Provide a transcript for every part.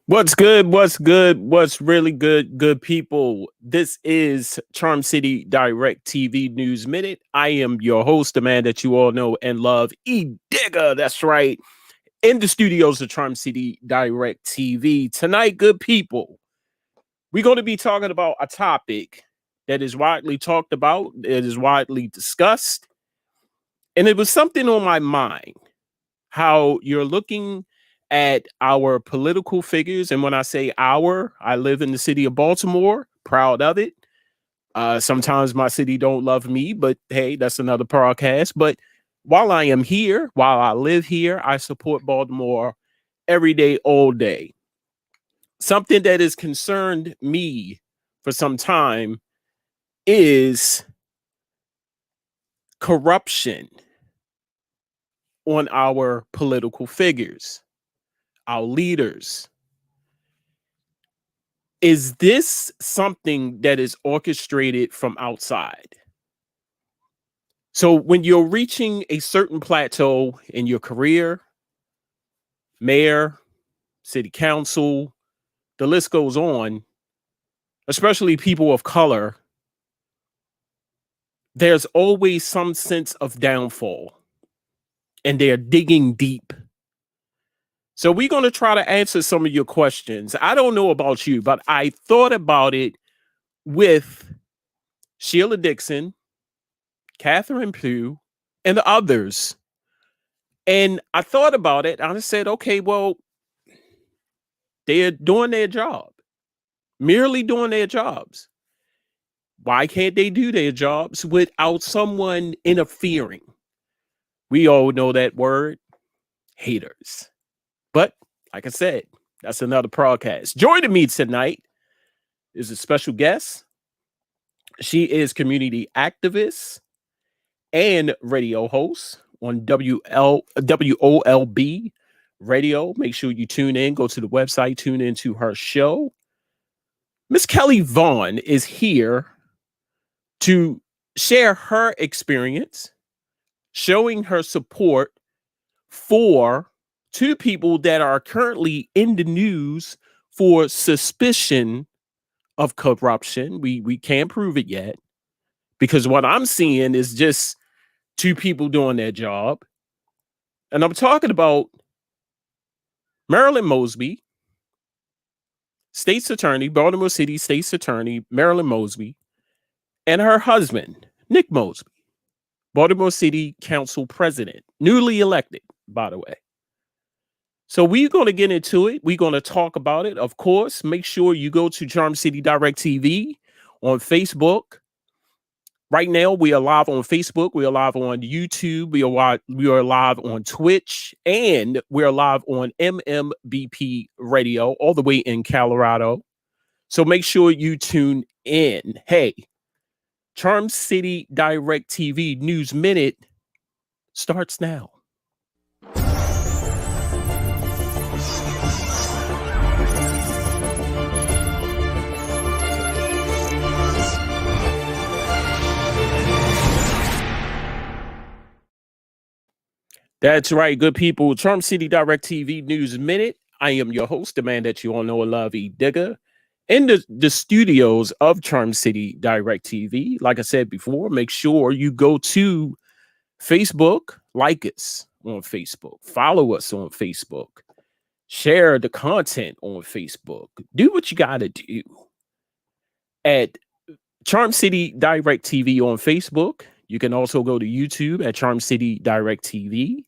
What's good? What's good? What's really good, good people? This is Charm City Direct TV News Minute. I am your host, the man that you all know and love, E. Digger. That's right. In the studios of Charm City Direct TV. Tonight, good people, we're going to be talking about a topic that is widely talked about, it is widely discussed, and it was something on my mind. How you're looking at our political figures. And when I say our, I live in the city of Baltimore, proud of it. Sometimes my city don't love me, but hey, that's another podcast. But while I am here, while I live here, I support Baltimore every day, all day. Something that has concerned me for some time is corruption on our political figures, our leaders. Is this something that is orchestrated from outside? So when you're reaching a certain plateau in your career, mayor, city council, the list goes on, especially people of color, there's always some sense of downfall and they're digging deep. So we're going to try to answer some of your questions. I don't know about you, but I thought about it with Sheila Dixon, Catherine Pugh, and the others. And I thought about it. And I said, okay, well, they're doing their job, merely doing their jobs. Why can't they do their jobs without someone interfering? We all know that word, haters. But like I said, that's another podcast. Joining me tonight is a special guest. She is community activist and radio host on WOLB radio. Make sure you tune in, go to the website, tune into her show. Miss Kellie Vaughn is here to share her experience, showing her support for two people that are currently in the news for suspicion of corruption. We can't prove it yet, because what I'm seeing is just two people doing their job. And I'm talking about Marilyn Mosby, State's Attorney, Baltimore City State's Attorney, Marilyn Mosby, and her husband, Nick Mosby, Baltimore City Council President, newly elected, by the way. So we're going to get into it. We're going to talk about it. Of course, make sure you go to Charm City Direct TV on Facebook. Right now, we are live on Facebook. We are live on YouTube. We are live on Twitch. And we're live on MMBP Radio all the way in Colorado. So make sure you tune in. Hey, Charm City Direct TV News Minute starts now. That's right, good people. Charm City Direct TV News Minute. I am your host, the man that you all know and love, E. Digger. In the studios of Charm City Direct TV. Like I said before, make sure you go to Facebook, like us on Facebook, follow us on Facebook, share the content on Facebook. Do what you got to do. At Charm City Direct TV on Facebook, you can also go to YouTube at Charm City Direct TV.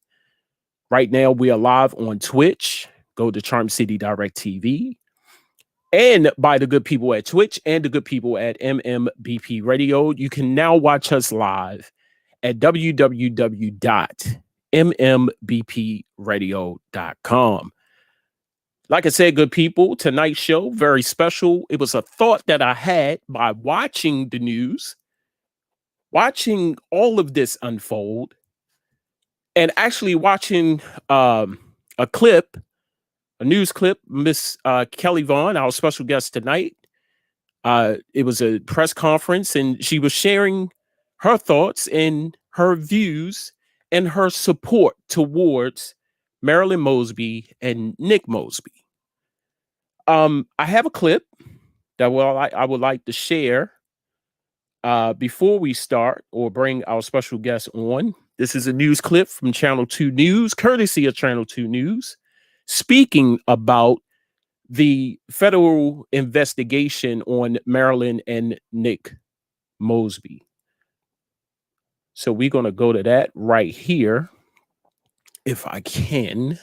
Right now, we are live on Twitch. Go to Charm City Direct TV. And by the good people at Twitch and the good people at MMBP Radio, you can now watch us live at www.mmbpradio.com. Like I said, good people, tonight's show, very special. It was a thought that I had by watching the news, watching all of this unfold, and actually watching a news clip, Miss Kellie Vaughn, our special guest tonight. It was a press conference, and she was sharing her thoughts and her views and her support towards Marilyn Mosby and Nick Mosby. I have a clip that I would like to share before we start or bring our special guest on. This is a news clip from Channel 2 News, courtesy of Channel 2 News, speaking about the federal investigation on Marilyn and Nick Mosby. So we're going to go to that right here, if I can.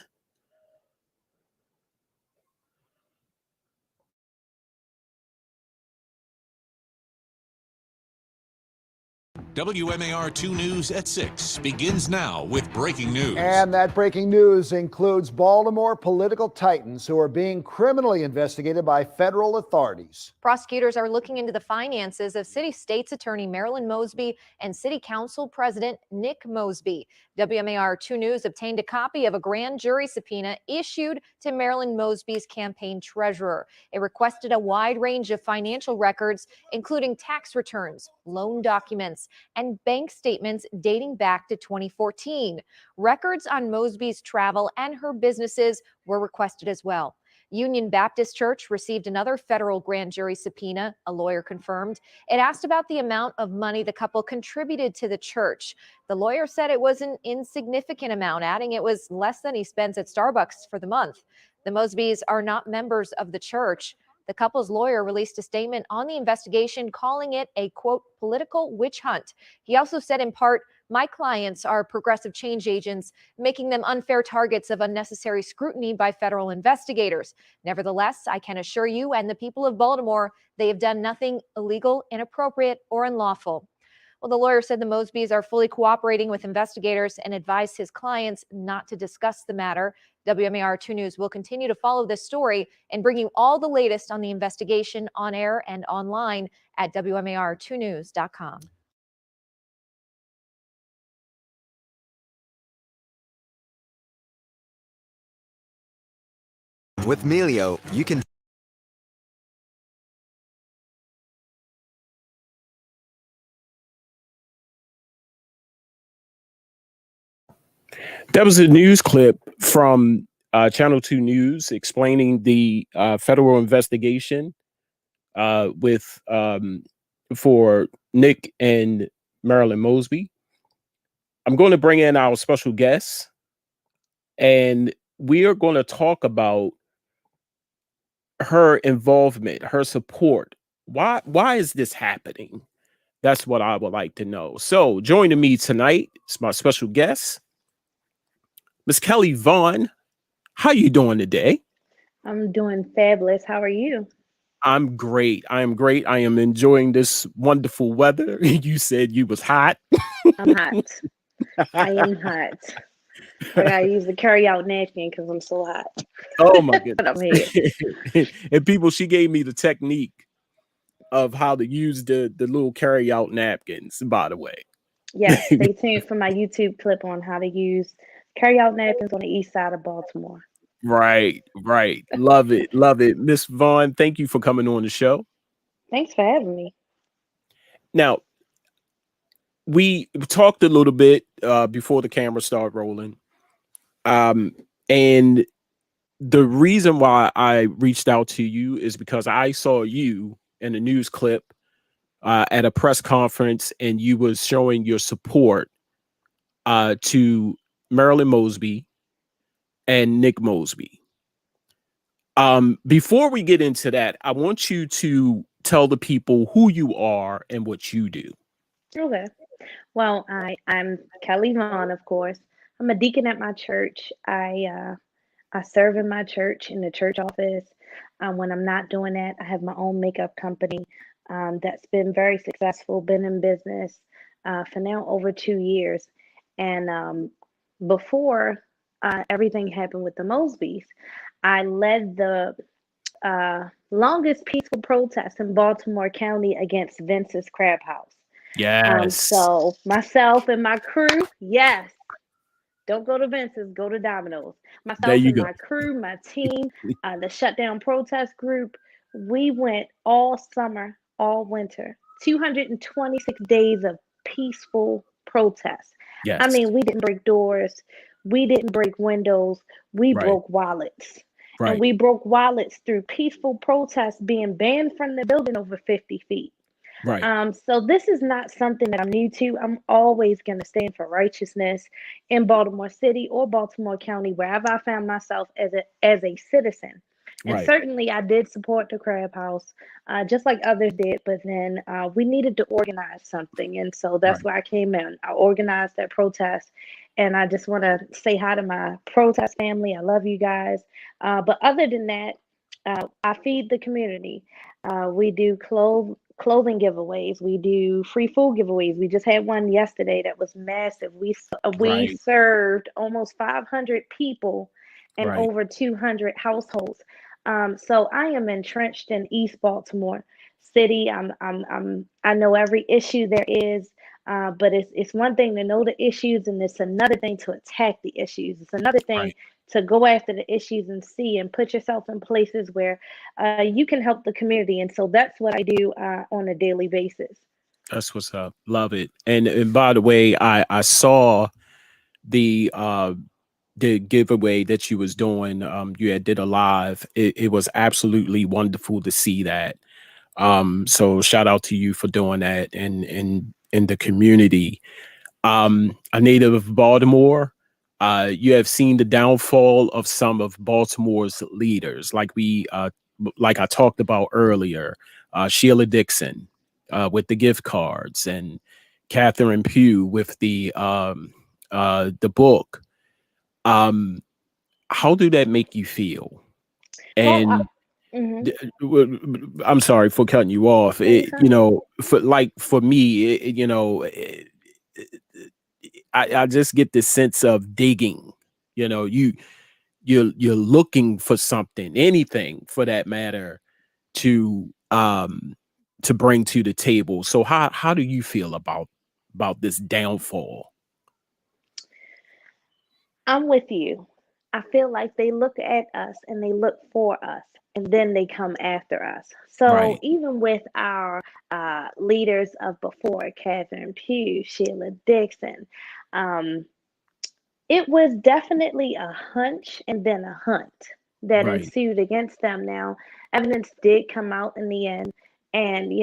WMAR 2 News at 6 begins now with breaking news. And that breaking news includes Baltimore political titans who are being criminally investigated by federal authorities. Prosecutors are looking into the finances of City State's Attorney Marilyn Mosby and City Council President Nick Mosby. WMAR 2 News obtained a copy of a grand jury subpoena issued to Marilyn Mosby's campaign treasurer. It requested a wide range of financial records, including tax returns, loan documents, and bank statements dating back to 2014. Records on Mosby's travel and her businesses were requested as well. Union Baptist Church received another federal grand jury subpoena, a lawyer confirmed. It asked about the amount of money the couple contributed to the church. The lawyer said it was an insignificant amount, adding it was less than he spends at Starbucks for the month. The Mosbys are not members of the church. The couple's lawyer released a statement on the investigation, calling it a, quote, political witch hunt. He also said in part, "My clients are progressive change agents, making them unfair targets of unnecessary scrutiny by federal investigators. Nevertheless, I can assure you and the people of Baltimore, they have done nothing illegal, inappropriate, or unlawful." Well, the lawyer said the Mosbys are fully cooperating with investigators and advised his clients not to discuss the matter. WMAR 2 News will continue to follow this story and bring you all the latest on the investigation on air and online at WMAR2news.com. With Melio, you can That was a news clip from Channel 2 News explaining the federal investigation with for Nick and Marilyn Mosby. I'm going to bring in our special guest, and we are going to talk about her involvement, her support. Why is this happening? That's what I would like to know. So joining me tonight is my special guest, Miss Kellie Vaughn. How you doing today? I'm doing fabulous. How are you? I'm great. I am great. I am enjoying this wonderful weather. You said you was hot. I'm hot. I am hot. I gotta use the carry-out napkin because I'm so hot. Oh my But I'm goodness. here. And people, she gave me the technique of how to use the little carry-out napkins, by the way. Yes, stay tuned for my YouTube clip on how to use carry-out napkins on the east side of Baltimore. Right. Love it. Love it. Miss Vaughn, thank you for coming on the show. Thanks for having me. Now, we talked a little bit before the camera started rolling. And the reason why I reached out to you is because I saw you in a news clip at a press conference, and you was showing your support to Marilyn Mosby and Nick Mosby. Before we get into that, I want you to tell the people who you are and what you do. Okay. Well, I'm Kellie Vaughn, of course. I'm a deacon at my church. I serve in my church in the church office. When I'm not doing that, I have my own makeup company that's been very successful, been in business for now over 2 years. And before everything happened with the Mosbys, I led the longest peaceful protest in Baltimore County against Vince's Crab House. Yes. So myself and my crew, yes. Don't go to Vince's, go to Domino's. There Myself you and go. my crew, my team, the shutdown protest group, we went all summer, all winter, 226 days of peaceful protest. Yes. I mean, we didn't break doors. We didn't break windows. We Right. broke wallets. And Right. we broke wallets through peaceful protests being banned from the building over 50 feet. Right. So this is not something that I'm new to. I'm always going to stand for righteousness in Baltimore City or Baltimore County, wherever I found myself as a citizen. And Right. certainly I did support the Crab House, just like others did. But then we needed to organize something. And so that's Right. where I came in. I organized that protest. And I just want to say hi to my protest family. I love you guys. But other than that, I feed the community. We do clothing giveaways. We do free food giveaways. We just had one yesterday that was massive. We Right. served almost 500 people and Right. over 200 households. So I am entrenched in East Baltimore City. I know every issue there is. But it's one thing to know the issues, and it's another thing to attack the issues. It's another thing Right. to go after the issues and see and put yourself in places where you can help the community. And so that's what I do on a daily basis. That's what's up. Love it. And by the way, I saw the giveaway that you was doing. You had did a live. It was absolutely wonderful to see that. So shout out to you for doing that and in the community. A native of Baltimore, you have seen the downfall of some of Baltimore's leaders, like I talked about earlier, Sheila Dixon with the gift cards, and Catherine Pugh with the book. How do that make you feel? Well, And mhm. I'm sorry for cutting you off. No, you're fine. For me, I just get this sense of digging. You're looking for something, anything for that matter, to bring to the table. So how do you feel about this downfall? I'm with you. I feel like they look at us and they look for us and then they come after us. So Right, even with our leaders of before, Catherine Pugh, Sheila Dixon, um, it was definitely a hunch and then a hunt that right, ensued against them. Now, evidence did come out in the end, and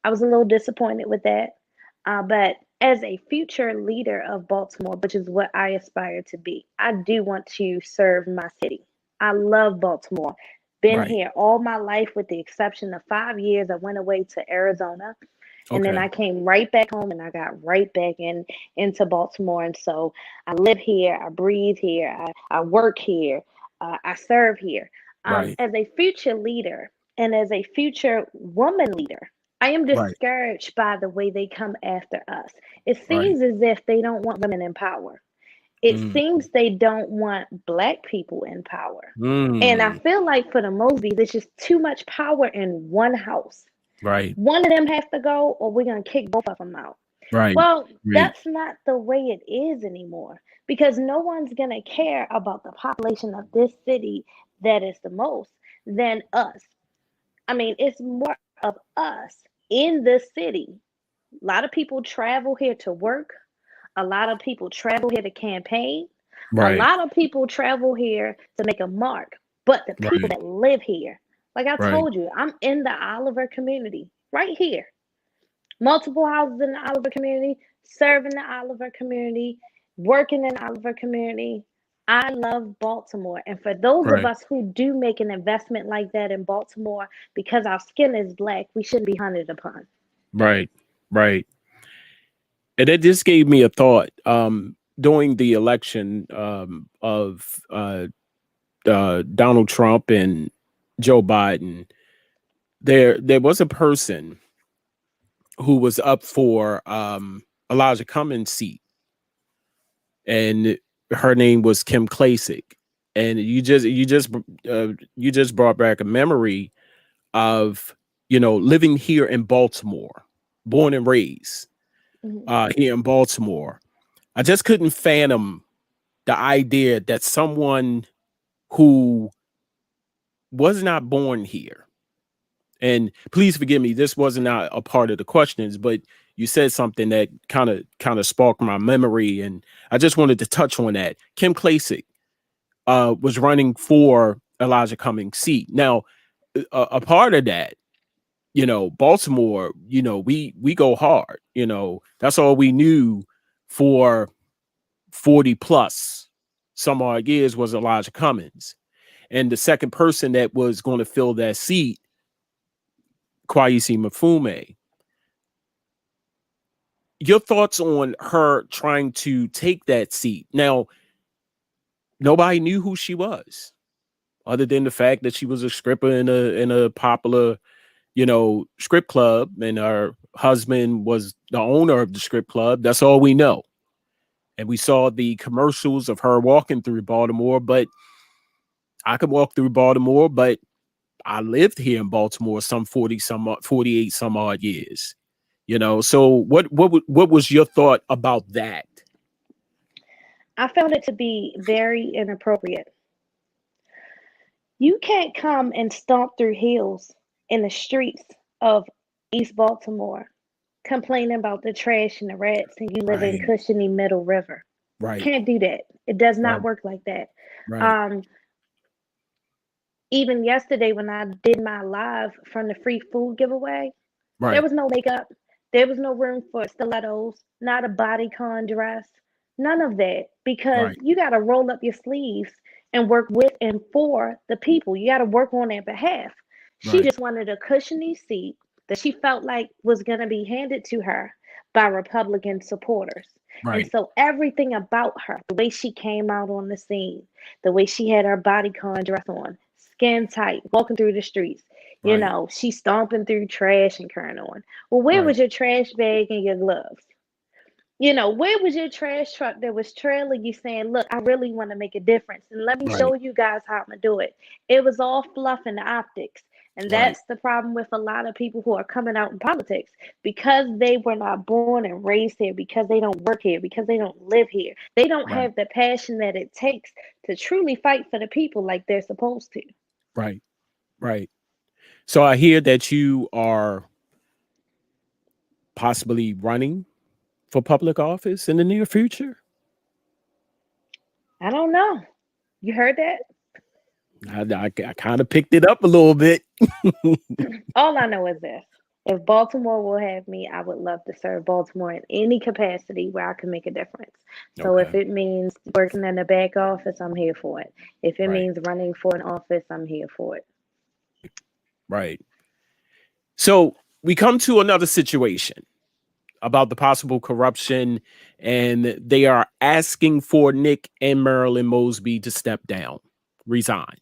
I was a little disappointed with that. But as a future leader of Baltimore, which is what I aspire to be, I do want to serve my city. I love Baltimore. Been right. here all my life, with the exception of 5 years. I went away to Arizona, and then Okay, I came right back home and I got right back into Baltimore. And so I live here, I breathe here, I work here, I serve here. right, As a future leader and as a future woman leader, I am right, discouraged by the way they come after us. It right. seems as if they don't want women in power. It Mm, seems they don't want Black people in power. And I mm, feel like for the Mosbys, there's just too much power in one house. right, One of them has to go, or we're going to kick both of them out. right, Well, right, that's not the way it is anymore, because no one's going to care about the population of this city that is the most than us. I mean, it's more of us in the city. A lot of people travel here to work. A lot of people travel here to campaign. A right, lot of people travel here to make a mark. But the people right, that live here, like I right, told you, I'm in the Oliver community right here. Multiple houses in the Oliver community, serving the Oliver community, working in the Oliver community. I love Baltimore. And for those of right, us who do make an investment like that in Baltimore, because our skin is Black, we shouldn't be hunted upon. right, right. And it just gave me a thought. During the election of Donald Trump and Joe Biden, there was a person who was up for Elijah Cummings' seat, and her name was Kim Klacik. And you just brought back a memory of living here in Baltimore, born and raised Mhm. here in Baltimore. I just couldn't fathom the idea that someone who was not born here, and please forgive me, this was not a part of the questions, but you said something that kind of sparked my memory, and I just wanted to touch on that. Kim Klacik was running for Elijah Cummings' seat. Now, a part of that, you know, Baltimore, you know, we go hard. You know, that's all we knew for 40 plus some odd years was Elijah Cummings. And the second person that was going to fill that seat, Kwesi Mfume. Your thoughts on her trying to take that seat? Now, nobody knew who she was, other than the fact that she was a scripper in a popular, you know, script club, and her husband was the owner of the script club. That's all we know. And we saw the commercials of her walking through Baltimore, but I could walk through Baltimore, but I lived here in Baltimore some 48 some odd years. You know, so what was your thought about that? I found it to be very inappropriate. You can't come and stomp through hills in the streets of East Baltimore complaining about the trash and the rats, and you live in Right. cushiony Middle River. Right. Can't do that. It does not Right. work like that. Right. Even yesterday when I did my live from the free food giveaway, there Right. was no makeup. There was no room for stilettos, not a bodycon dress, none of that, because Right. you got to roll up your sleeves and work with and for the people. You got to work on their behalf. She Right. just wanted a cushiony seat that she felt like was going to be handed to her by Republican supporters. And Right. so everything about her, the way she came out on the scene, the way she had her bodycon dress on, skin tight, walking through the streets, you Right. know, she's stomping through trash and carrying on. Well, where Right. was your trash bag and your gloves? You know, where was your trash truck that was trailing you saying, look, I really want to make a difference and let me Right. show you guys how I'm going to do it? It was all fluff and optics. And Right. that's the problem with a lot of people who are coming out in politics, because they were not born and raised here, because they don't work here, because they don't live here. They don't Right. have the passion that it takes to truly fight for the people like they're supposed to. Right. Right. So I hear that you are possibly running for public office in the near future. I don't know. You heard that? I kind of picked it up a little bit. All I know is this. If Baltimore will have me, I would love to serve Baltimore in any capacity where I can make a difference. So if Okay. it means working in the back office, I'm here for it. If it Right. means running for an office, I'm here for it. Right. So we come to another situation about the possible corruption, and they are asking for Nick and Marilyn Mosby to step down, resign,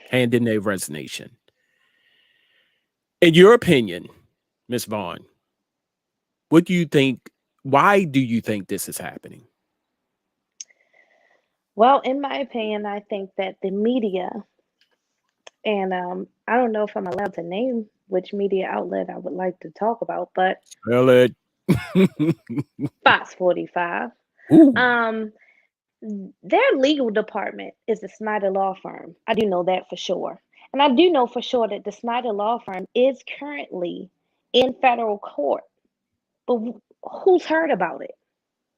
hand in their resignation. In your opinion, Ms. Vaughn, what do you think? Why do you think this is happening? Well, in my opinion, I think that the media, and I don't know if I'm allowed to name which media outlet I would like to talk about, but Spell it. Fox 45, Ooh. their legal department is the Snyder Law Firm. I do know that for sure. And I do know for sure that the Snyder Law Firm is currently in federal court. But who's heard about it?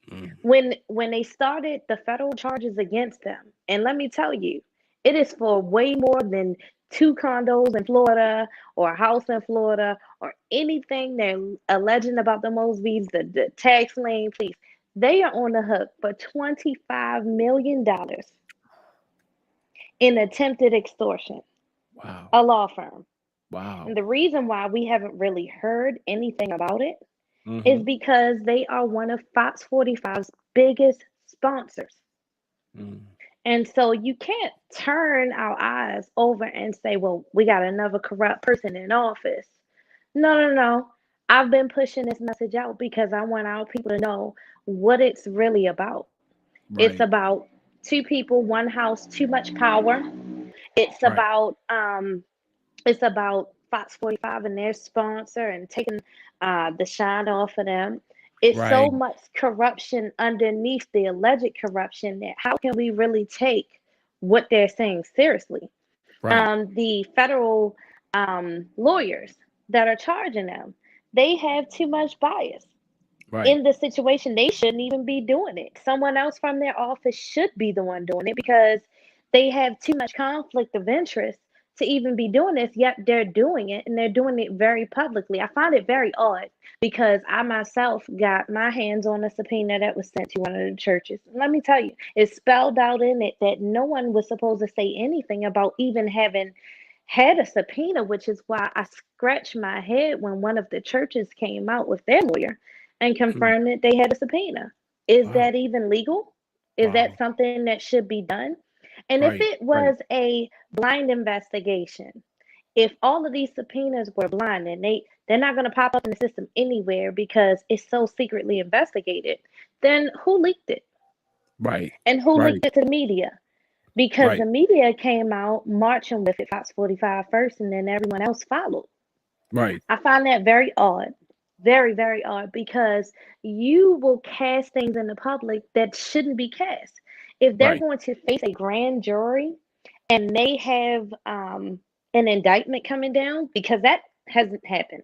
Mm. When they started the federal charges against them, and let me tell you, it is for way more than 2 condos in Florida or a house in Florida or anything they're alleging about the Mosbys, the tax lien, please. They are on the hook for $25 million in attempted extortion, Wow. a law firm. Wow. And the reason why we haven't really heard anything about it is Mhm. because they are one of Fox 45's biggest sponsors. Mm. And so you can't turn our eyes over and say, well, we got another corrupt person in office. No. I've been pushing this message out because I want our people to know what it's really about. It's Right. about 2 people, 1 house, too much power. It's Right. about Fox 45 and their sponsor and taking the shine off of them. It's so Right. much corruption underneath the alleged corruption that how can we really take what they're saying seriously? Right. The federal lawyers that are charging them, they have too much bias Right. in the situation. They shouldn't even be doing it. Someone else from their office should be the one doing it because they have too much conflict of interest to even be doing this, yet they're doing it and they're doing it very publicly. I find it very odd because I myself got my hands on a subpoena that was sent to one of the churches. Let me tell you, it's spelled out in it that no one was supposed to say anything about even having had a subpoena, which is why I scratched my head when one of the churches came out with their lawyer and confirmed that they had a subpoena. Is Wow. that even legal? Is that Wow. something that should be done? And if Right. it was a blind investigation, if all of these subpoenas were blind and they're not going to pop up in the system anywhere because it's so secretly investigated, then who leaked it? Right. And who Right. leaked it to the media? Because Right. the media came out marching with it, Fox 45 first, and then everyone else followed. Right. I find that very odd. Very, very odd because you will cast things in the public that shouldn't be cast. If they're Right. going to face a grand jury and they have an indictment coming down, because that hasn't happened.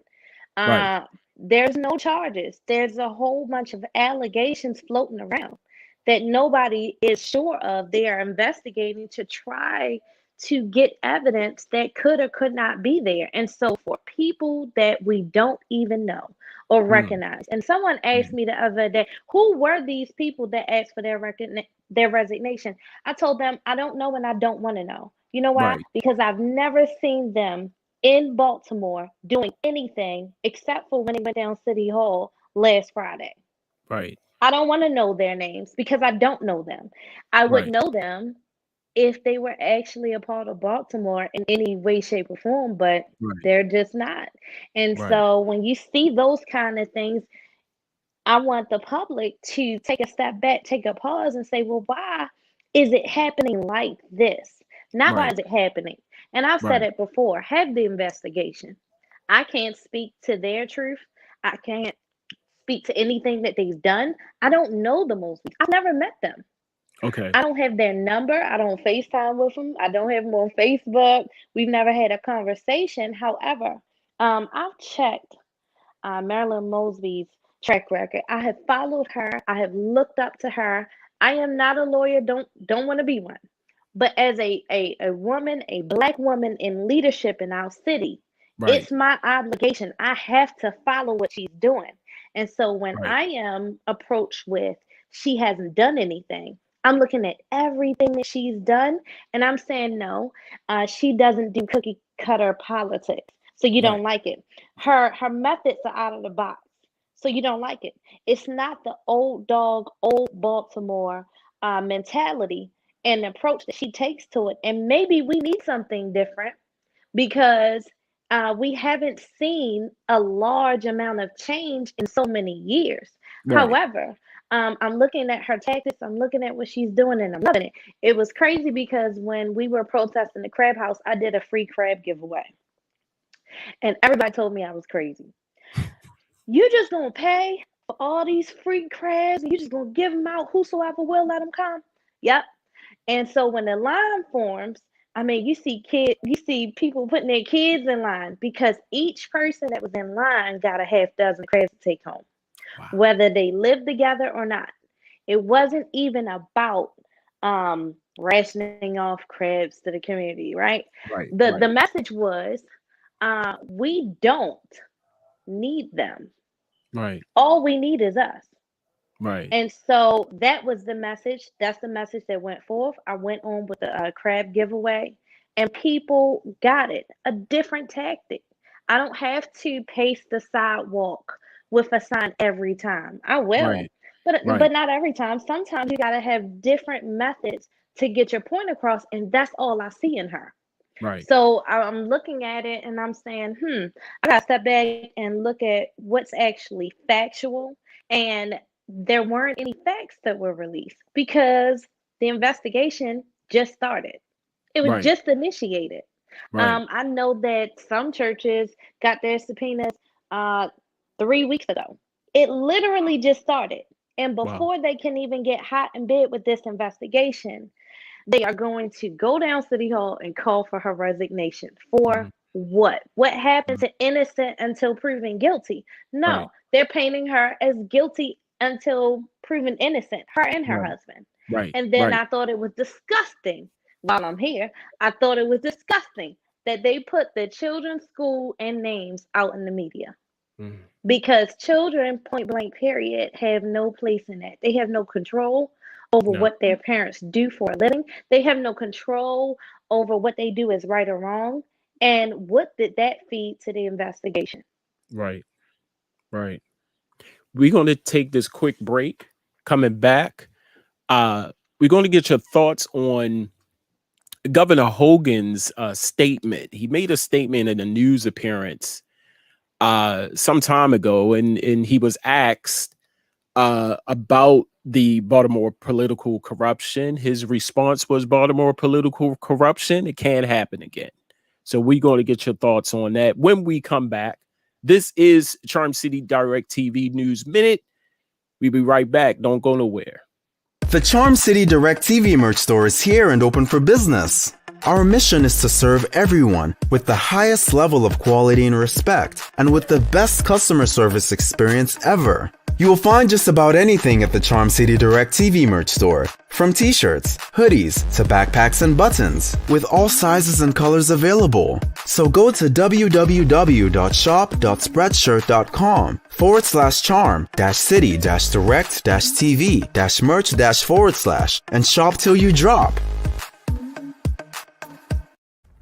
Right. Uh, there's no charges. There's a whole bunch of allegations floating around that nobody is sure of. They are investigating to try to get evidence that could or could not be there. And so for people that we don't even know or Mm. recognize, and someone asked Mm. me the other day, who were these people that asked for their resignation? I told them I don't know and I don't want to know. You know why? Right. Because I've never seen them in Baltimore doing anything except for when they went down City Hall last Friday. Right. I don't want to know their names because I don't know them. I would Right. know them if they were actually a part of Baltimore in any way, shape, or form, but Right. they're just not. And Right. so when you see those kind of things, I want the public to take a step back, take a pause, and say, well, why is it happening like this? Not why Right. is it happening? And I've said Right. it before, have the investigation. I can't speak to their truth. I can't speak to anything that they've done. I don't know the Mosbys. I've never met them. Okay. I don't have their number. I don't FaceTime with them. I don't have them on Facebook. We've never had a conversation. However, I've checked Marilyn Mosby's track record. I have followed her. I have looked up to her. I am not a lawyer. Don't want to be one. But as a woman, a black woman in leadership in our city, Right. it's my obligation. I have to follow what she's doing. And so when Right. I am approached with she hasn't done anything, I'm looking at everything that she's done, and I'm saying no. She doesn't do cookie cutter politics, so you Right. don't like it. Her methods are out of the box, so you don't like it. It's not the old dog, old Baltimore mentality and approach that she takes to it. And maybe we need something different because we haven't seen a large amount of change in so many years. Right. However, I'm looking at her tactics, I'm looking at what she's doing, and I'm loving it. It was crazy because when we were protesting the crab house, I did a free crab giveaway, and everybody told me I was crazy. You just gonna pay for all these free crabs, and you just gonna give them out? Whosoever will, let them come. Yep. And so when the line forms, I mean, you see people putting their kids in line because each person that was in line got a half dozen crabs to take home, Wow. whether they lived together or not. It wasn't even about rationing off crabs to the community, right? Right. The Right. message was, we don't need them. Right. All we need is us. Right. And so that was the message. That's the message that went forth. I went on with the crab giveaway, and people got it. A different tactic. I don't have to pace the sidewalk with a sign every time. I will, Right. but Right. not every time. Sometimes you got to have different methods to get your point across, and that's all I see in her. Right. So I'm looking at it and I'm saying, I got to step back and look at what's actually factual. And there weren't any facts that were released because the investigation just started. It was Right. just initiated. Right. I know that some churches got their subpoenas 3 weeks ago. It literally just started. And Wow. before they can even get hot in bed with this investigation, they are going to go down City Hall and call for her resignation. For Mhm. what? What happened Mhm. to innocent until proven guilty? Right. No, they're painting her as guilty until proven innocent, her and her Right. husband. Right. And then Right. I thought it was disgusting while I'm here, I thought it was disgusting that they put the children's school and names out in the media. Mm. Because children, point blank, period, have no place in that. They have no control over No. what their parents do for a living. They have no control over what they do is right or wrong. And what did that feed to the investigation? Right. Right. We're going to take this quick break. Coming back, we're going to get your thoughts on Governor Hogan's statement. He made a statement in a news appearance some time ago, and he was asked about the Baltimore political corruption. His response was Baltimore political corruption. It can't happen again. So we're going to get your thoughts on that when we come back. This is Charm City Direct TV News Minute. We'll be right back. Don't go nowhere. The Charm City Direct TV merch store is here and open for business. Our mission is to serve everyone with the highest level of quality and respect, and with the best customer service experience ever. You will find just about anything at the Charm City Direct TV merch store, from t-shirts, hoodies, to backpacks and buttons, with all sizes and colors available. So go to www.shop.spreadshirt.com/charm-city-direct-tv-merch- and shop till you drop.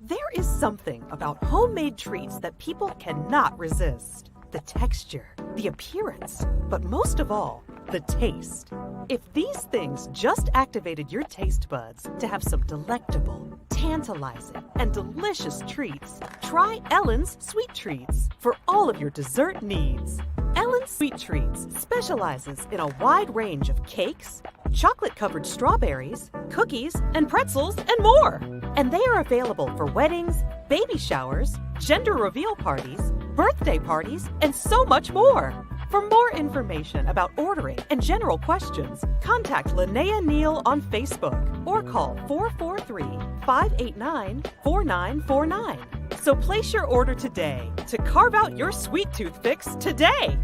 There is something about homemade treats that people cannot resist. The texture, the appearance, but most of all, the taste. If these things just activated your taste buds to have some delectable, tantalizing, and delicious treats, try Ellen's Sweet Treats for all of your dessert needs. Ellen's Sweet Treats specializes in a wide range of cakes, chocolate-covered strawberries, cookies, and pretzels, and more. And they are available for weddings, baby showers, gender reveal parties, birthday parties, and so much more. For more information about ordering and general questions, contact Linnea Neal on Facebook or call 443-589-4949. So place your order today to carve out your sweet tooth fix today.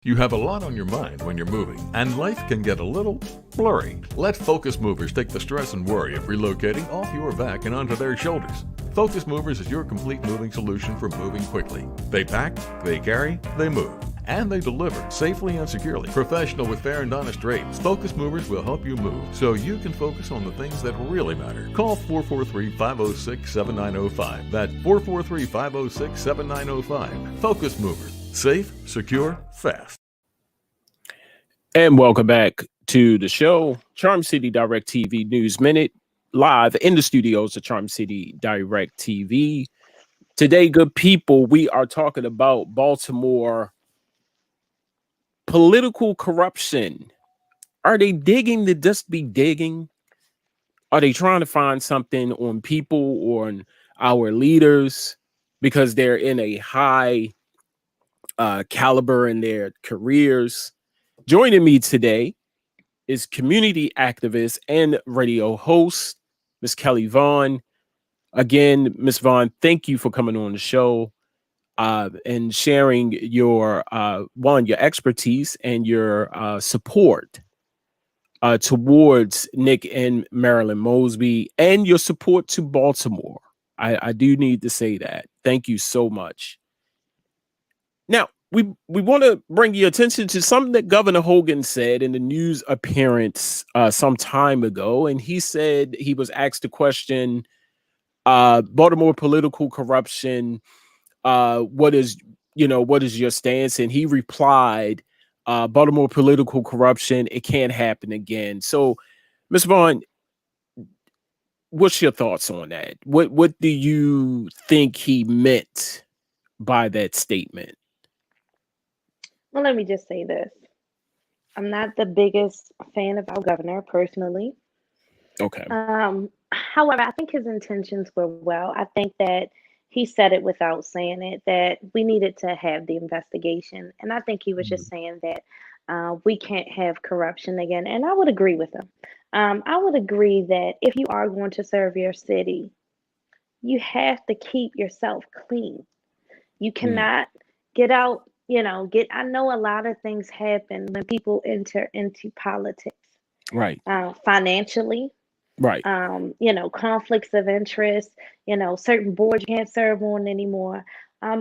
You have a lot on your mind when you're moving, and life can get a little blurry. Let Focus Movers take the stress and worry of relocating off your back and onto their shoulders. Focus Movers is your complete moving solution for moving quickly. They pack, they carry, they move, and they deliver safely and securely. Professional with fair and honest rates, Focus Movers will help you move so you can focus on the things that really matter. Call 443-506-7905. That's 443-506-7905. Focus Movers. Safe, secure, fast. And welcome back to the show, Charm City Direct TV News Minute, live in the studios of Charm City Direct TV. Today, good people, we are talking about Baltimore political corruption. Are they digging to just be digging? Are they trying to find something on people or on our leaders because they're in a high caliber in their careers? Joining me today is community activist and radio host, Miss Kellie Vaughn. Again, Miss Vaughn, thank you for coming on the show and sharing your your expertise and your support towards Nick and Marilyn Mosby and your support to Baltimore. I do need to say that. Thank you so much. Now, we want to bring your attention to something that Governor Hogan said in the news appearance some time ago. And he said he was asked the question, Baltimore political corruption, what is your stance? And he replied, Baltimore political corruption, it can't happen again. So, Ms. Vaughn, what's your thoughts on that? What do you think he meant by that statement? Well, let me just say this. I'm not the biggest fan of our governor personally. Okay. However, I think his intentions were well. I think that he said it without saying it, that we needed to have the investigation. And I think he was just saying that we can't have corruption again. And I would agree with him. I would agree that if you are going to serve your city, you have to keep yourself clean. You cannot get out I know a lot of things happen when people enter into politics, Right. financially, Right. conflicts of interest, certain boards you can't serve on anymore.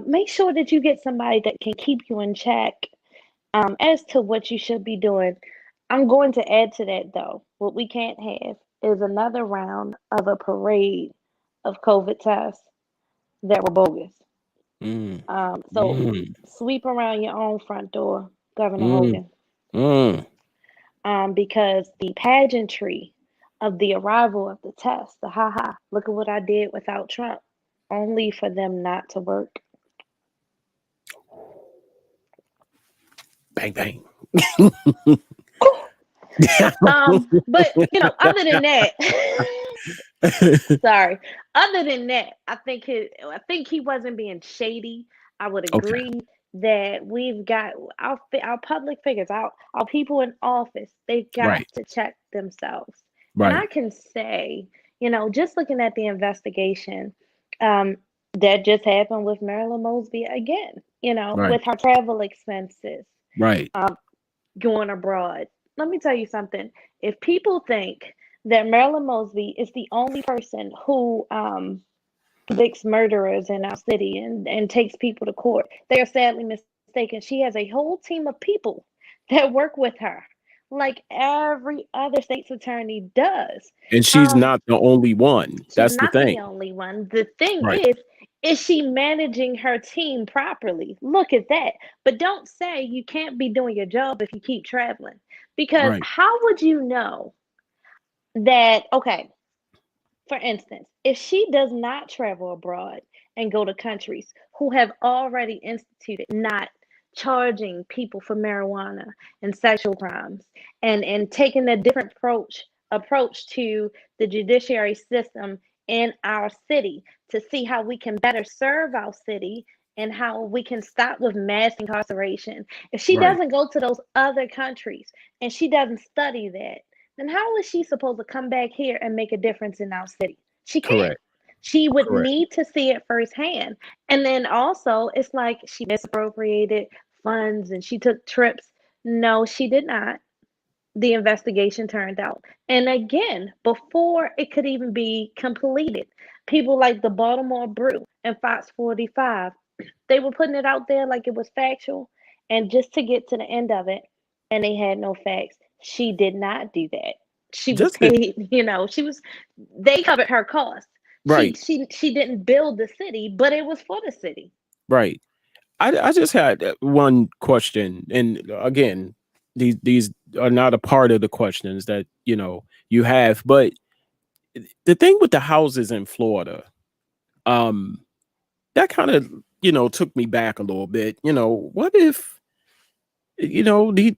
Make sure that you get somebody that can keep you in check as to what you should be doing. I'm going to add to that, though. What we can't have is another round of a parade of COVID tests that were bogus. Mm, So mm, sweep around your own front door, Governor mm, Hogan, mm. because the pageantry of the arrival of the test, the look at what I did without Trump, only for them not to work. Bang bang. But other than that, sorry. Other than that, I think he wasn't being shady. I would Okay. agree that we've got our public figures, our people in office. They've got Right. to check themselves. And I Right. can say, just looking at the investigation, that just happened with Marilyn Mosby again. Right. With her travel expenses, Right. going abroad. Let me tell you something. If people think that Marilyn Mosby is the only person who convicts murderers in our city and takes people to court, they are sadly mistaken. She has a whole team of people that work with her, like every other state's attorney does. And she's Um, not the only one. She's That's the not thing. the only one. The thing Right. is she managing her team properly? Look at that. But don't say you can't be doing your job if you keep traveling. Because Right. how would you know that, okay, for instance, if she does not travel abroad and go to countries who have already instituted not charging people for marijuana and sexual crimes and taking a different approach to the judiciary system in our city to see how we can better serve our city and how we can stop with mass incarceration. If she Right. doesn't go to those other countries and she doesn't study that, then how is she supposed to come back here and make a difference in our city? She can't. Correct. She would Correct. need to see it firsthand. And then also, it's like she misappropriated funds and she took trips. No, she did not. The investigation turned out. And again, before it could even be completed, people like the Baltimore Brew and Fox 45, they were putting it out there like it was factual. And just to get to the end of it, and they had no facts. She did not do that. She was Just to, paid, they covered her costs. She right. she she didn't build the city, but it was for the city. Right. I just had one question, and again, these are not a part of the questions that you have, but the thing with the houses in Florida, um, that kind of took me back a little bit. What if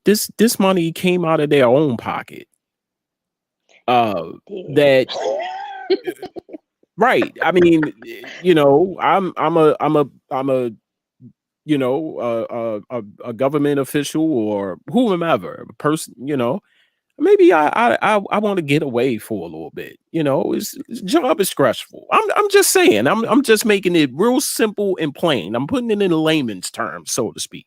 this money came out of their own pocket? Yeah. That right. I mean, I'm a a government official or whomever person, maybe I want to get away for a little bit. It's job is stressful. I'm just saying. I'm just making it real simple and plain. I'm putting it in layman's terms, so to speak.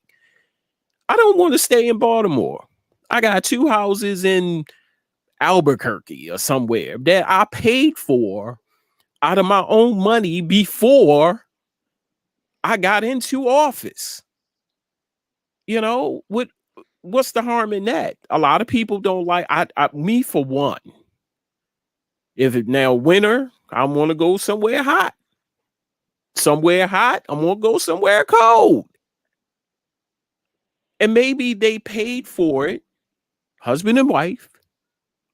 I don't want to stay in Baltimore. I got 2 houses in Albuquerque or somewhere that I paid for out of my own money before I got into office. What's the harm in that? A lot of people don't like me for one. If it now winter, I want to go somewhere hot. Somewhere hot, I want to go somewhere cold. And maybe they paid for it, husband and wife.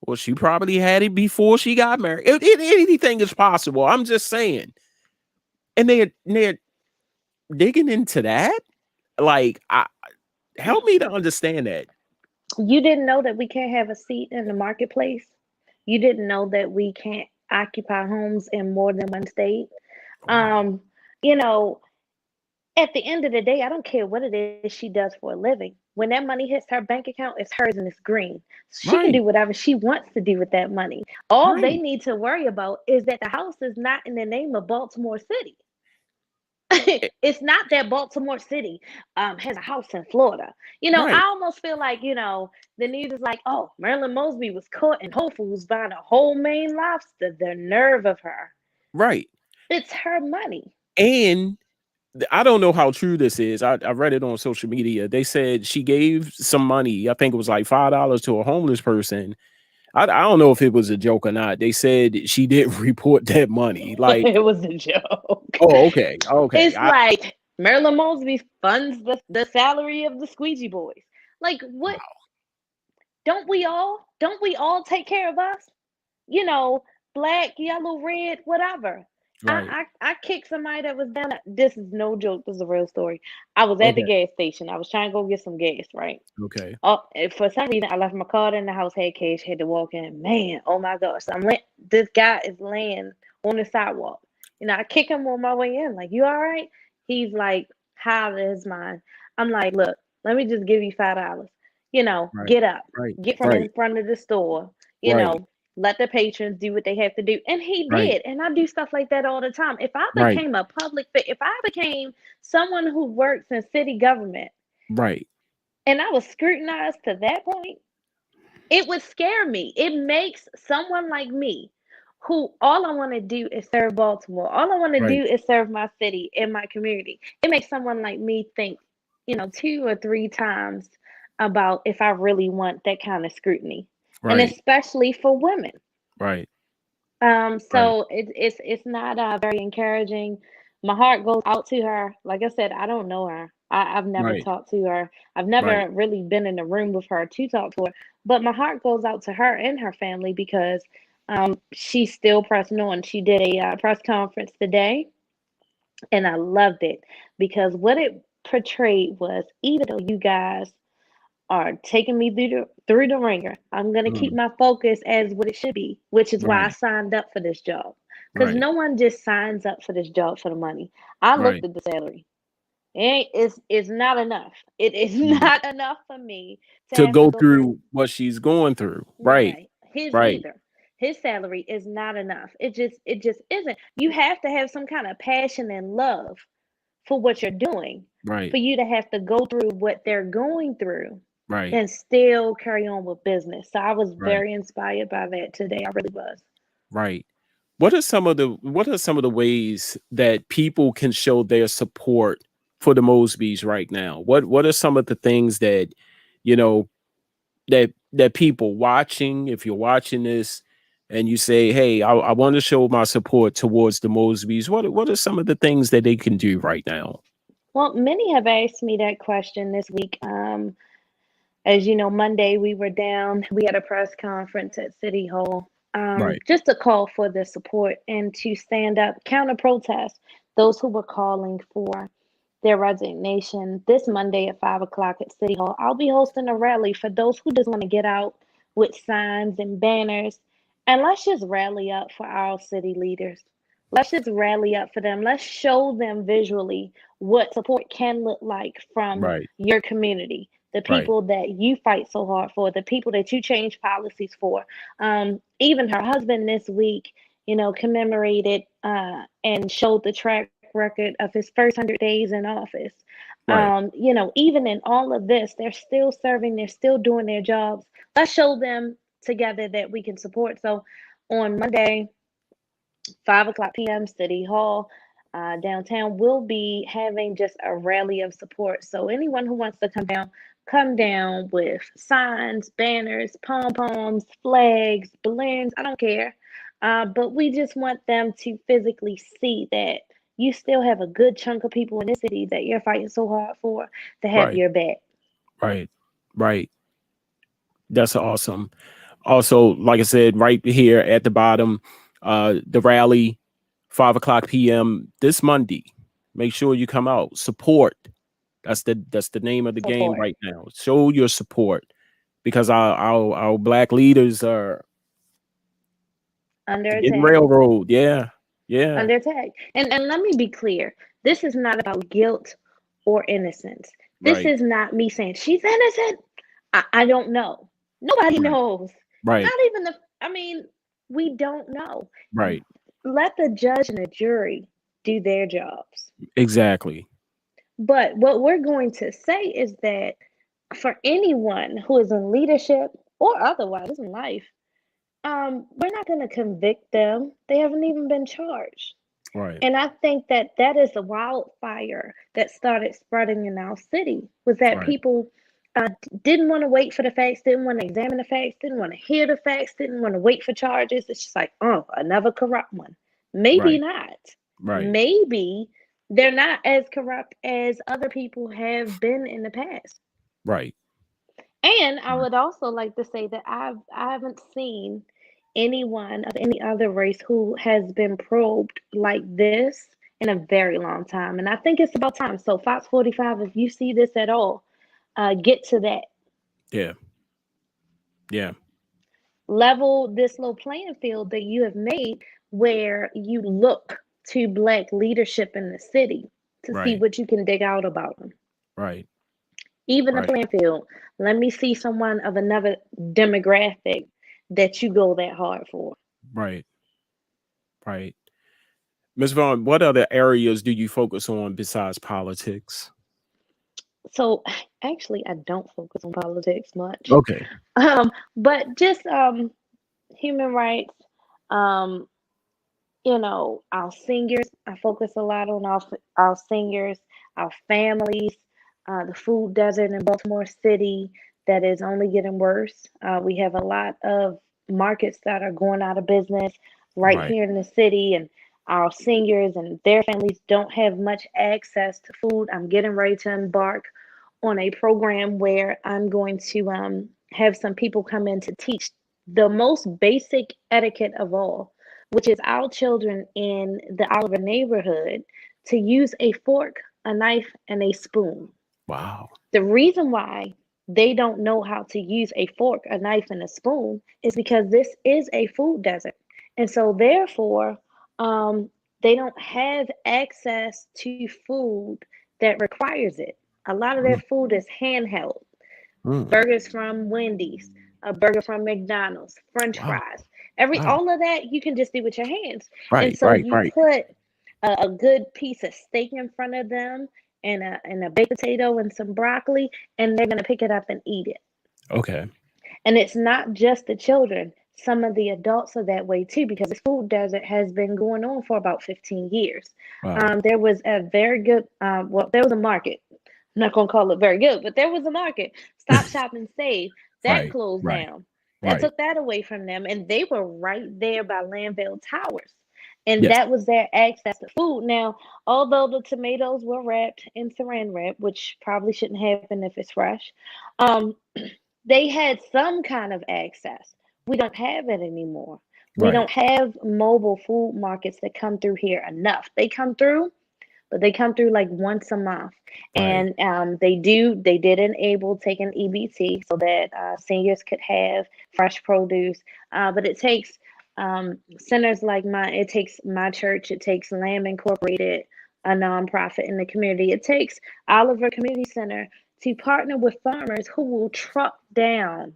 Well, she probably had it before she got married. Anything is possible. I'm just saying. And they're digging into that. Like, help me to understand that. You didn't know that we can't have a seat in the marketplace. You didn't know that we can't occupy homes in more than one state. Um, you know, at the end of the day, I don't care what it is she does for a living. When that money hits her bank account, it's hers and it's green. She can Right. do whatever she wants to do with that money. All they Right. need to worry about is that the house is not in the name of Baltimore City. It's not that Baltimore City has a house in Florida. I Right, almost feel like, the news is like, oh, Marilyn Mosby was caught in Whole Foods buying a whole Maine lobster. The nerve of her. right. It's her money. And I don't know how true this is. I read it on social media. They said she gave some money. I think it was like $5 to a homeless person. I don't know if it was a joke or not. They said she didn't report that money. Like, It was a joke. oh, okay, okay. It's like Marilyn Mosby funds the salary of the Squeegee Boys. Like, what? Don't we all take care of us? Black, yellow, red, whatever. Right. I kicked somebody that was down. This is no joke. This is a real story. I was at the Okay. gas station. I was trying to go get some gas, right? Okay. Oh, and for some reason, I left my card in the house, had cash, had to walk in. Man, oh my gosh. This guy is laying on the sidewalk. I kick him on my way in, like, you all right? He's like, high out of his mind. I'm like, look, let me just give you $5. Right. Get up, Right. get from Right. in front of the store, Right. let the patrons do what they have to do. And he Right. did. And I do stuff like that all the time. If I Right. became if I became someone who works in city government Right. and I was scrutinized to that point, it would scare me. It makes someone like me, who all I want to do is serve Baltimore, all I want to Right. do is serve my city and my community. It makes someone like me think, 2 or 3 times about if I really want that kind of scrutiny, and Right. especially for women. Right. Right. So it's not very encouraging. My heart goes out to her. Like I said, I don't know her. I've never Right. talked to her. I've Right. never really been in a room with her to talk to her. But my heart goes out to her and her family because she's still pressing on. She did a press conference today, and I loved it because what it portrayed was, even though you guys are taking me through the ringer, I'm gonna keep Mm. my focus as what it should be, which is why I Right. signed up for this job. Because Right. no one just signs up for this job for the money. I looked Right. at the salary. It's not enough. It is Mm. not enough for me to To have to go go through. through what she's going through. Right. Right. His Right. neither. His salary is not enough. It just isn't. You have to have some kind of passion and love for what you're doing Right. for you to have to go through what they're going through Right. and still carry on with business. So I was Right. very inspired by that today. I really was. Right. What are some of the ways that people can show their support for the Mosbys right now? What are some of the things that you know that people watching, if you're watching this and you say, hey, I want to show my support towards the Mosbys, what are some of the things that they can do right now? Well, many have asked me that question this week. As you know, Monday we were down. We had a press conference at City Hall, Right. just to call for the support and to stand up, counter protest those who were calling for their resignation. This Monday at 5 o'clock at City Hall, I'll be hosting a rally for those who just want to get out with signs and banners, and let's just rally up for our city leaders. Let's just rally up for them. Let's show them visually what support can look like from Right. your community, the Right. people that you fight so hard for, the people that you change policies for. Even her husband this week, commemorated and showed the track record of his first 100 days in office. Right. Even in all of this, they're still serving, they're still doing their jobs. Let's show them together that we can support. So on Monday, 5 o'clock p.m., City Hall, downtown, we'll be having just a rally of support. So anyone who wants to come down with signs, banners, pom poms, flags, balloons. I don't care. But we just want them to physically see that you still have a good chunk of people in this city that you're fighting so hard for to have Right. your back. Right. Right. That's awesome. Also, like I said, right here at the bottom, the rally, 5 o'clock p.m. this Monday. Make sure you come out. Support. That's the name of the game Support right now. Show your support because our black leaders are under getting attack. railroad. Yeah. Yeah. Under attack. And let me be clear. This is not about guilt or innocence. This Right. is not me saying she's innocent. I don't know. Nobody Right. knows. Right. Not even we don't know. Right. Let the judge and the jury do their jobs. Exactly. But what we're going to say is that for anyone who is in leadership or otherwise in life, we're not going to convict them. They haven't even been charged. Right. And I think that that is a wildfire that started spreading in our city, was that Right. people didn't want to wait for the facts, didn't want to examine the facts, didn't want to hear the facts, didn't want to wait for charges. It's just like, oh, another corrupt one. Maybe Right. not. Right. Maybe they're not as corrupt as other people have been in the past. Right. And I would also like to say that I haven't seen anyone of any other race who has been probed like this in a very long time. And I think it's about time. So Fox 45, if you see this at all, get to that. Yeah. Yeah. Level this low playing field that you have made where you look to Black leadership in the city to see Right. what you can dig out about them. Right. Even a Right. playing field. Let me see someone of another demographic that you go that hard for. Right. Right. Ms. Vaughn, what other areas do you focus on besides politics? So actually, I don't focus on politics much. Okay. But just human rights, um, our seniors. I focus a lot on our seniors, our families, the food desert in Baltimore City that is only getting worse. We have a lot of markets that are going out of business right Right. here in the city, and our seniors and their families don't have much access to food. I'm getting ready to embark on a program where I'm going to have some people come in to teach the most basic etiquette of all, which is our children in the Oliver neighborhood to use a fork, a knife, and a spoon. Wow. The reason why they don't know how to use a fork, a knife, and a spoon is because this is a food desert. And so, therefore, they don't have access to food that requires it. A lot of their Mm. food is handheld. Mm. Burgers from Wendy's, a burger from McDonald's, French Wow. fries, Wow. all of that you can just do with your hands. And Right. so Right. you Right. put a good piece of steak in front of them and a baked potato and some broccoli, and they're gonna pick it up and eat it. Okay. And it's not just the children. Some of the adults are that way too, because this food desert has been going on for about 15 years. Wow. There was a very good, there was a market. I'm not gonna call it very good, but there was a market. Stop, Shop, and Save. That Right. closed Right. down. That Right. took that away from them, and they were right there by Landville Towers. And Yes. that was their access to food. Now, although the tomatoes were wrapped in saran wrap, which probably shouldn't happen if it's fresh, um, they had some kind of access. We don't have it anymore. We Right. don't have mobile food markets that come through here enough. They come through, but they come through like once a month. Right. And they did enable taking EBT so that seniors could have fresh produce. But it takes centers like mine, it takes my church, it takes Lamb Incorporated, a nonprofit in the community. It takes Oliver Community Center to partner with farmers who will truck down Right.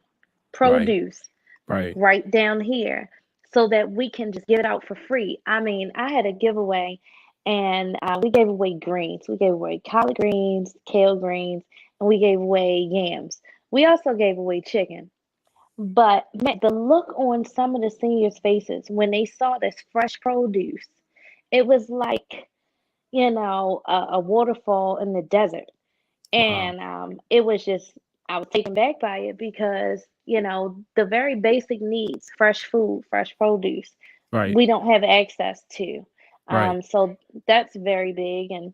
produce Right. right down here so that we can just give it out for free. I mean, I had a giveaway and we gave away greens. We gave away collard greens, kale greens, and we gave away yams. We also gave away chicken. But man, the look on some of the seniors' faces when they saw this fresh produce, it was like, a waterfall in the desert. Wow. And it was just, I was taken back by it because, the very basic needs, fresh food, fresh produce, Right. we don't have access to. Right. So that's very big. And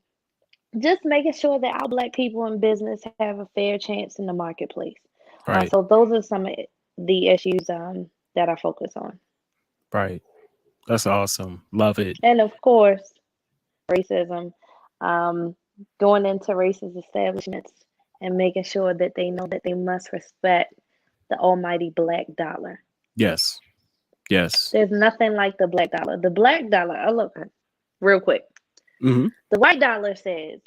just making sure that our Black people in business have a fair chance in the marketplace. Right. So those are some of the issues that I focus on. Right. That's awesome. Love it. And of course, racism, um, going into racist establishments and making sure that they know that they must respect the almighty Black dollar. Yes. Yes. There's nothing like the Black dollar. The Black dollar, I look real quick. Mm-hmm. The white dollar says,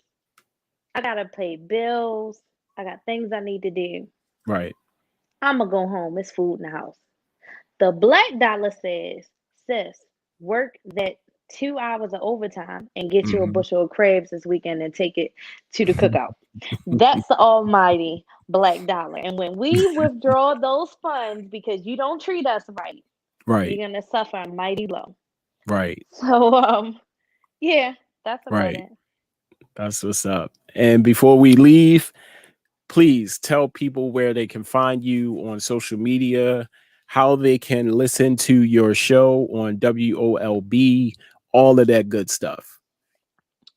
I gotta pay bills, I got things I need to do. Right. I'm gonna go home. It's food in the house. The Black dollar says, sis, work that 2 hours of overtime and get you a Mhm. bushel of crabs this weekend and take it to the cookout. That's the almighty black dollar. And when we withdraw those funds because you don't treat us right, Right, you're gonna suffer a mighty blow. right, So yeah, that's about right. it. That's what's up. And before we leave, please tell people where they can find you on social media, how they can listen to your show on WOLB, all of that good stuff.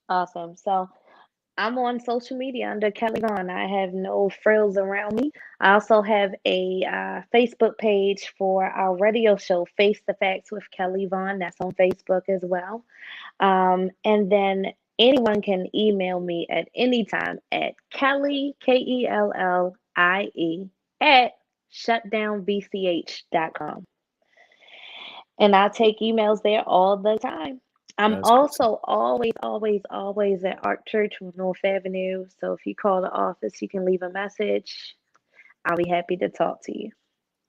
Awesome. So I'm on social media under Kellie Vaughn. I have no frills around me. I also have a Facebook page for our radio show, Face the Facts with Kellie Vaughn. That's on Facebook as well. And then anyone can email me at any time at Kellie, Kellie, at shutdownbch.com. And I take emails there all the time. I'm That's what's up. also always at Ark Church on North Avenue. So if you call the office, you can leave a message. I'll be happy to talk to you.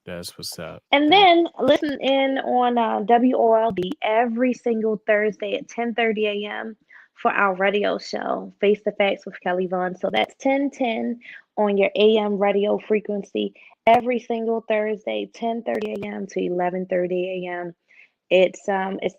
That's what's up. And then listen in on WOLB every single Thursday at 10:30 a.m. for our radio show, Face the Facts with Kellie Vaughn. So that's 10:10 on your AM radio frequency every single Thursday, 10:30 a.m. to 11:30 a.m. It's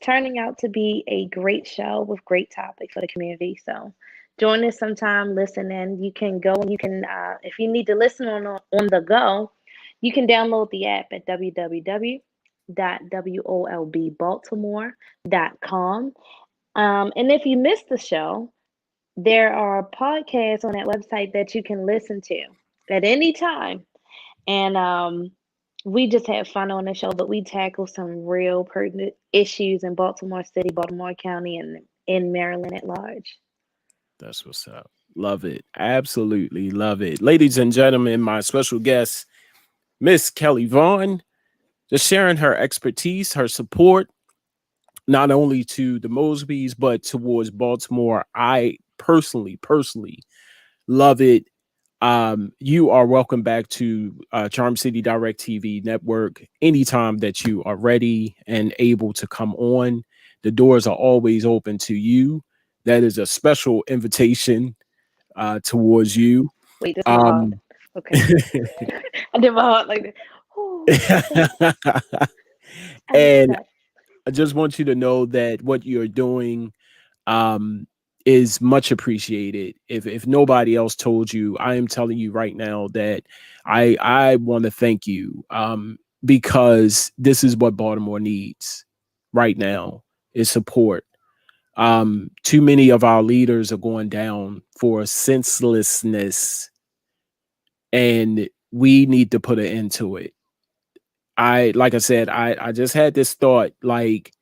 turning out to be a great show with great topics for the community. So join us sometime, listen in. You can go and you can if you need to listen on the go, you can download the app at www.wolbbaltimore.com. And if you missed the show, there are podcasts on that website that you can listen to at any time. And we just have fun on the show, but we tackle some real pertinent issues in Baltimore City, Baltimore County, and in Maryland at large. That's what's up. Love it. Absolutely love it. Ladies and gentlemen, my special guest, Miss Kellie Vaughn, just sharing her expertise, her support, not only to the Mosbys, but towards Baltimore. I personally love it. You are welcome back to Charm City Direct TV Network anytime that you are ready and able to come on. The doors are always open to you. That is a special invitation towards you. Wait, this is my heart. Okay. I did my heart like that. Ooh, And I just want you to know that what you're doing is much appreciated. If nobody else told you, I am telling you right now that I want to thank you because this is what Baltimore needs right now is support. Too many of our leaders are going down for senselessness, and we need to put an end to it. Like I said, I just had this thought, like,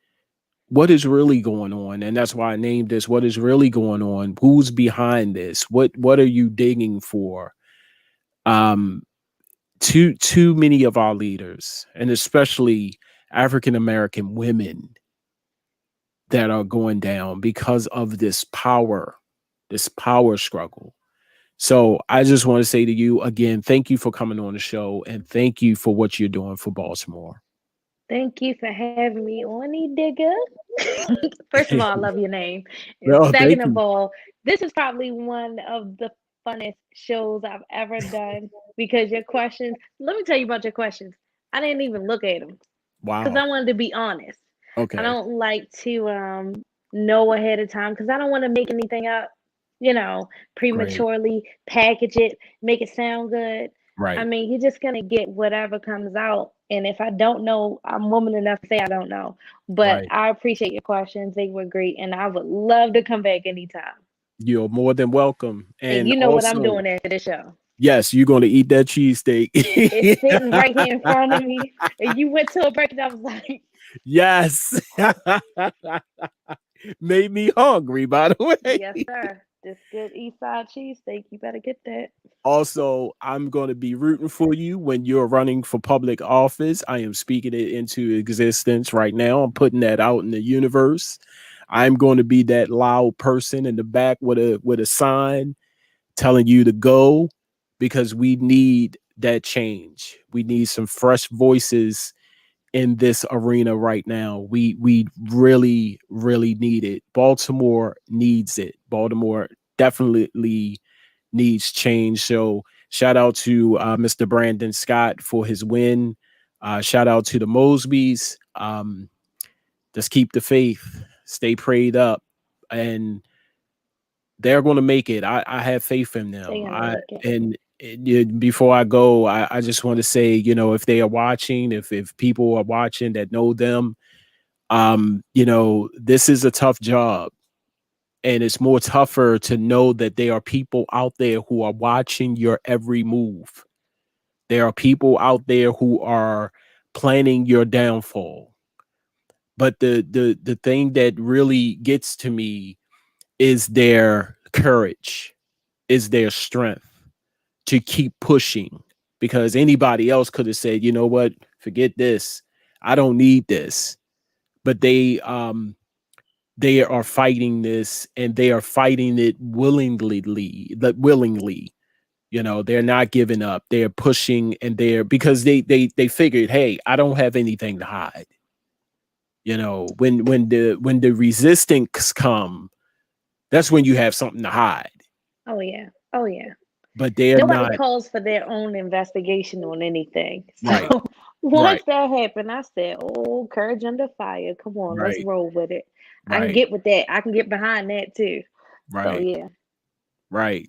what is really going on? And that's why I named this, what is really going on? Who's behind this? What are you digging for? Too many of our leaders, and especially African American women, that are going down because of this power struggle. So I just want to say to you again, thank you for coming on the show, and thank you for what you're doing for Baltimore. Thank you for having me on, Digger. First of all, I love your name. And No, second thank of you. all, this is probably one of the funnest shows I've ever done because your questions, let me tell you about your questions. I didn't even look at them because Wow. I wanted to be honest. I Okay. don't like to know ahead of time because I don't want to make anything up, Great. prematurely, package it, make it sound good. I Right. mean, you're just gonna get whatever comes out. And if I don't know, I'm woman enough to say I don't know. But Right. I appreciate your questions. They were great. And I would love to come back anytime. You're more than welcome. And And you know what I'm also, doing after this show. yes, you're going to eat that cheesesteak. It's sitting right here in front of me. And you went to a break and I was like, Yes. Made me hungry, by the way. yes, sir. This good East Side cheesesteak. You better get that. Also, I'm going to be rooting for you when you're running for public office. I am speaking it into existence right now. I'm putting that out in the universe. I'm going to be that loud person in the back with a sign telling you to go, because we need that change. We need some fresh voices in this arena right now. We really, really need it. Baltimore needs it. Baltimore definitely needs change. So shout out to Mr. Brandon Scott for his win. Shout out to the Mosbys. Just keep the faith, stay prayed up, and they're going to make it. I have faith in them. Before I go, I just want to say, you know, if they are watching, if people are watching that know them, you know, this is a tough job. And it's more tougher to know that there are people out there who are watching your every move. There are people out there who are planning your downfall. But the thing that really gets to me is their courage, is their strength to keep pushing, because anybody else could have said, you know what, forget this. I don't need this. But they are fighting this, and they are fighting it willingly. You know, they're not giving up. They're pushing, and because they figured, hey, I don't have anything to hide. You know, when the resistance come, that's when you have something to hide. Oh yeah. But they're Nobody not. calls for their own investigation on anything. So Right. once that happened, I said, "Oh, courage under fire. Come on, let's roll with it." I can get with that. I can get behind that too. Right. So yeah. Right.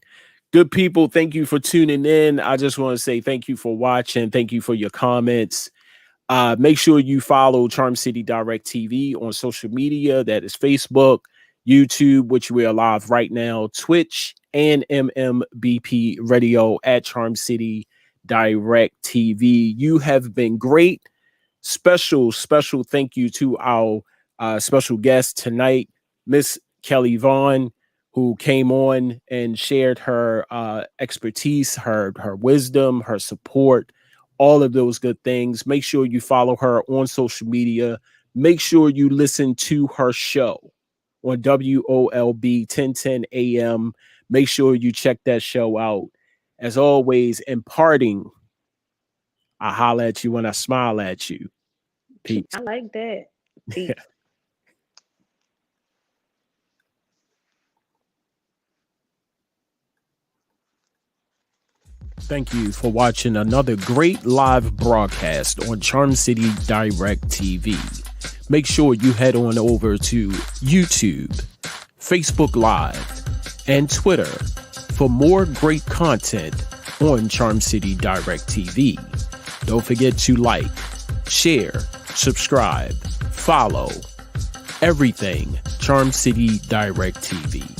Good people, thank you for tuning in. I just want to say thank you for watching. Thank you for your comments. Make sure you follow Charm City Direct TV on social media. That is Facebook, YouTube, which we are live right now, Twitch, and MMBP Radio at Charm City Direct TV. You have been great. Special thank you to our special guest tonight, Miss Kellie Vaughn, who came on and shared her expertise, her wisdom, her support, all of those good things. Make sure you follow her on social media. Make sure you listen to her show on WOLB 1010 AM. Make sure you check that show out. As always, imparting, I holler at you when I smile at you. Peace. I like that. Peace. Thank you for watching another great live broadcast on Charm City Direct TV. Make sure you head on over to YouTube, Facebook Live, and Twitter for more great content on Charm City Direct TV. Don't forget to like, share, subscribe, follow, everything Charm City Direct TV.